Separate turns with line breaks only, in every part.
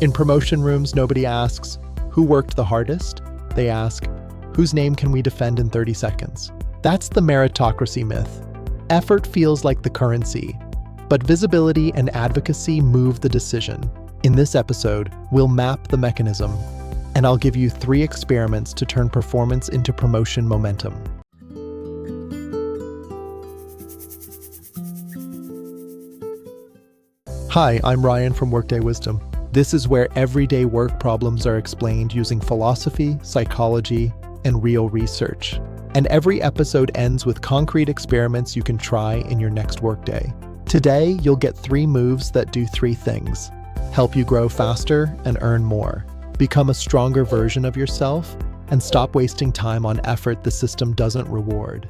In promotion rooms, nobody asks, who worked the hardest? They ask, whose name can we defend in 30 seconds? That's the meritocracy myth. Effort feels like the currency, but visibility and advocacy move the decision. In this episode, we'll map the mechanism, and I'll give you 3 experiments to turn performance into promotion momentum. Hi, I'm Ryan from Workday Wisdom. This is where everyday work problems are explained using philosophy, psychology, and real research. And every episode ends with concrete experiments you can try in your next workday. Today, you'll get 3 moves that do 3 things: help you grow faster and earn more, become a stronger version of yourself, and stop wasting time on effort the system doesn't reward.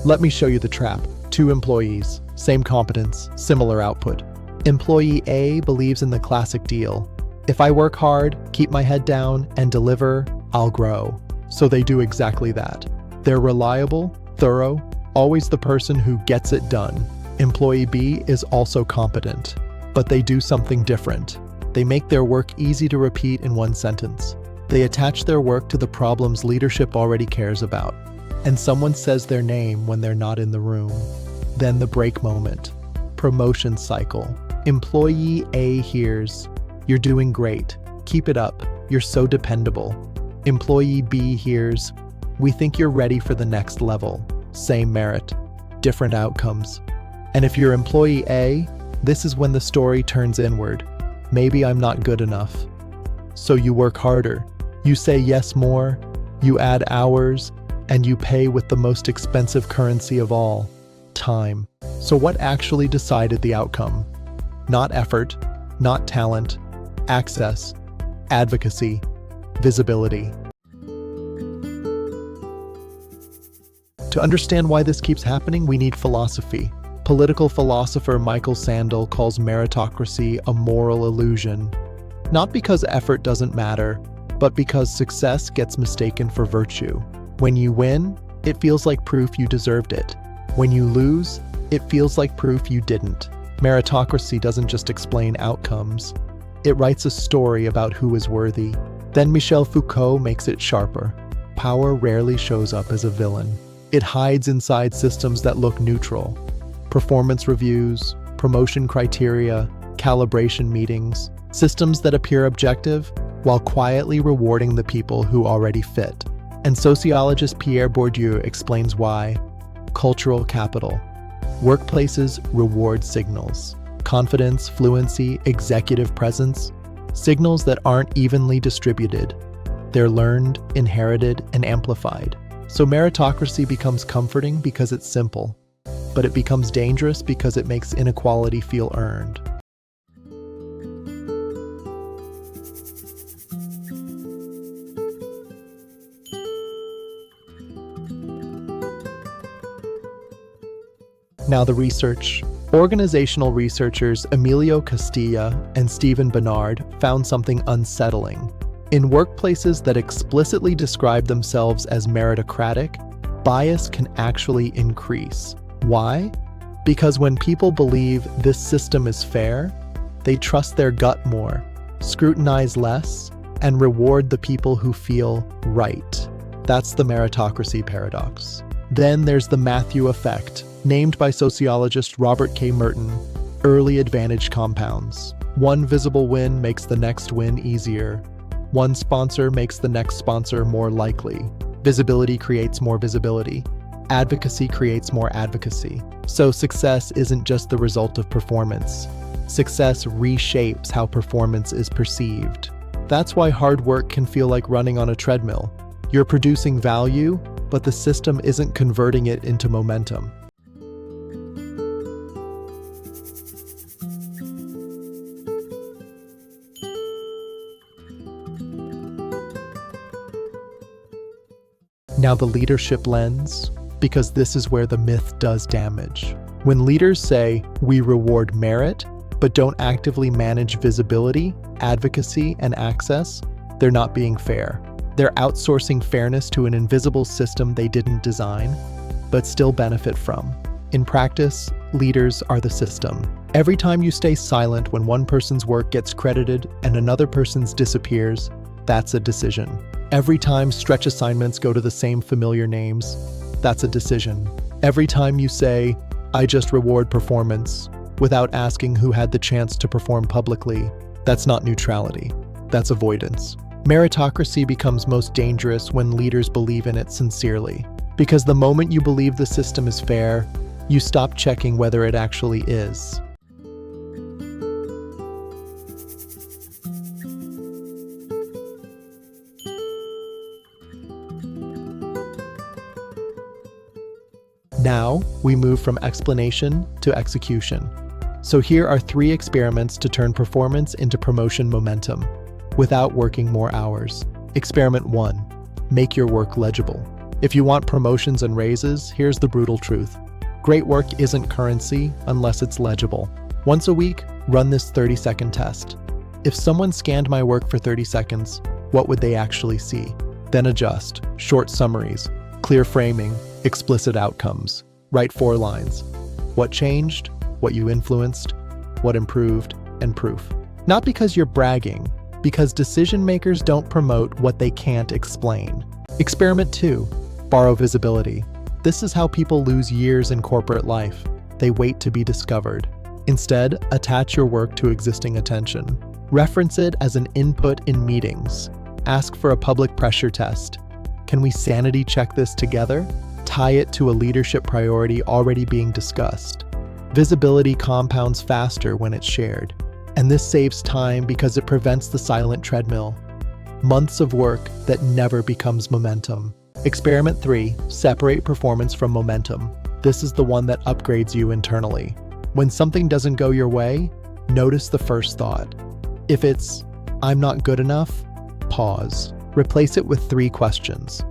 Let me show you the trap. 2 employees, same competence, similar output. Employee A believes in the classic deal. If I work hard, keep my head down, and deliver, I'll grow. So they do exactly that. They're reliable, thorough, always the person who gets it done. Employee B is also competent, but they do something different. They make their work easy to repeat in one sentence. They attach their work to the problems leadership already cares about. And someone says their name when they're not in the room. Then the break moment. Promotion cycle. Employee A hears, "You're doing great. Keep it up. You're so dependable." Employee B hears, "We think you're ready for the next level." Same merit, different outcomes. And if you're employee A, this is when the story turns inward. Maybe I'm not good enough. So you work harder. You say yes more. You add hours. And you pay with the most expensive currency of all, time. So what actually decided the outcome? Not effort, not talent, access, advocacy, visibility. To understand why this keeps happening, we need philosophy. Political philosopher Michael Sandel calls meritocracy a moral illusion, not because effort doesn't matter, but because success gets mistaken for virtue. When you win, it feels like proof you deserved it. When you lose, it feels like proof you didn't. Meritocracy doesn't just explain outcomes. It writes a story about who is worthy. Then Michel Foucault makes it sharper. Power rarely shows up as a villain. It hides inside systems that look neutral. Performance reviews, promotion criteria, calibration meetings, systems that appear objective while quietly rewarding the people who already fit. And sociologist Pierre Bourdieu explains why. Cultural capital. Workplaces reward signals. Confidence, fluency, executive presence. Signals that aren't evenly distributed. They're learned, inherited, and amplified. So meritocracy becomes comforting because it's simple, but it becomes dangerous because it makes inequality feel earned. Now the research. Organizational researchers Emilio Castilla and Stephen Bernard found something unsettling. In workplaces that explicitly describe themselves as meritocratic, bias can actually increase. Why? Because when people believe this system is fair, they trust their gut more, scrutinize less, and reward the people who feel right. That's the meritocracy paradox. Then there's the Matthew effect, named by sociologist Robert K. Merton, early advantage compounds. One visible win makes the next win easier. One sponsor makes the next sponsor more likely. Visibility creates more visibility. Advocacy creates more advocacy. So success isn't just the result of performance. Success reshapes how performance is perceived. That's why hard work can feel like running on a treadmill. You're producing value, but the system isn't converting it into momentum. Now the leadership lens, because this is where the myth does damage. When leaders say, "We reward merit," but don't actively manage visibility, advocacy, and access, they're not being fair. They're outsourcing fairness to an invisible system they didn't design, but still benefit from. In practice, leaders are the system. Every time you stay silent when one person's work gets credited and another person's disappears, that's a decision. Every time stretch assignments go to the same familiar names, that's a decision. Every time you say, "I just reward performance," without asking who had the chance to perform publicly, that's not neutrality, that's avoidance. Meritocracy becomes most dangerous when leaders believe in it sincerely. Because the moment you believe the system is fair, you stop checking whether it actually is. Now, we move from explanation to execution. So here are 3 experiments to turn performance into promotion momentum without working more hours. Experiment 1. Make your work legible. If you want promotions and raises, here's the brutal truth. Great work isn't currency unless it's legible. Once a week, run this 30-second test. If someone scanned my work for 30 seconds, what would they actually see? Then adjust. Short summaries, clear framing, explicit outcomes. Write 4 lines. What changed, what you influenced, what improved, and proof. Not because you're bragging, because decision makers don't promote what they can't explain. Experiment 2. Borrow visibility. This is how people lose years in corporate life. They wait to be discovered. Instead, attach your work to existing attention. Reference it as an input in meetings. Ask for a public pressure test. Can we sanity check this together? Tie it to a leadership priority already being discussed. Visibility compounds faster when it's shared. And this saves time because it prevents the silent treadmill. Months of work that never becomes momentum. Experiment 3. Separate performance from momentum. This is the one that upgrades you internally. When something doesn't go your way, notice the first thought. If it's, "I'm not good enough," pause. Replace it with 3 questions.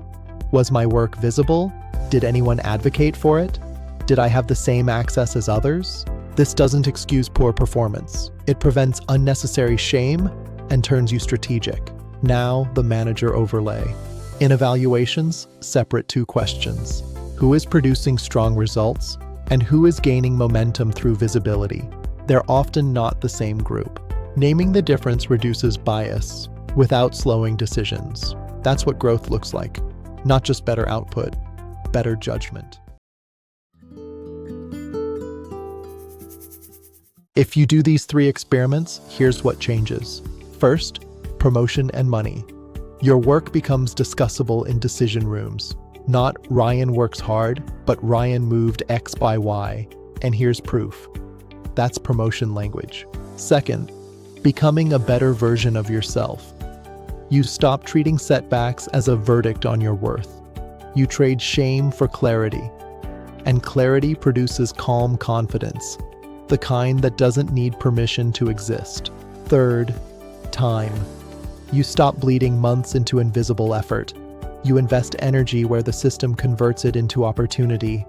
Was my work visible? Did anyone advocate for it? Did I have the same access as others? This doesn't excuse poor performance. It prevents unnecessary shame and turns you strategic. Now, the manager overlay. In evaluations, separate 2 questions. Who is producing strong results, and who is gaining momentum through visibility? They're often not the same group. Naming the difference reduces bias without slowing decisions. That's what growth looks like. Not just better output, better judgment. If you do these 3 experiments, here's what changes. First, promotion and money. Your work becomes discussable in decision rooms. Not Ryan works hard, but Ryan moved X by Y, and here's proof. That's promotion language. Second, becoming a better version of yourself. You stop treating setbacks as a verdict on your worth. You trade shame for clarity. And clarity produces calm confidence, the kind that doesn't need permission to exist. Third, time. You stop bleeding months into invisible effort. You invest energy where the system converts it into opportunity.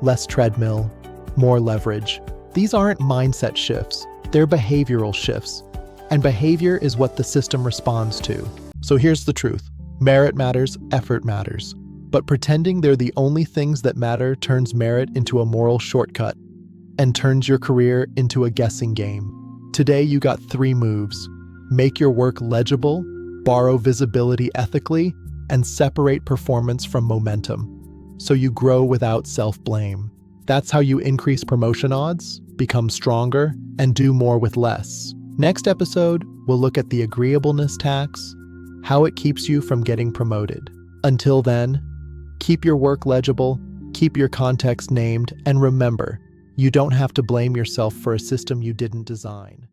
Less treadmill, more leverage. These aren't mindset shifts, they're behavioral shifts. And behavior is what the system responds to. So here's the truth. Merit matters, effort matters. But pretending they're the only things that matter turns merit into a moral shortcut and turns your career into a guessing game. Today you got 3 moves. Make your work legible, borrow visibility ethically, and separate performance from momentum, so you grow without self-blame. That's how you increase promotion odds, become stronger, and do more with less. Next episode, we'll look at the agreeableness tax, how it keeps you from getting promoted. Until then, keep your work legible, keep your context named, and remember, you don't have to blame yourself for a system you didn't design.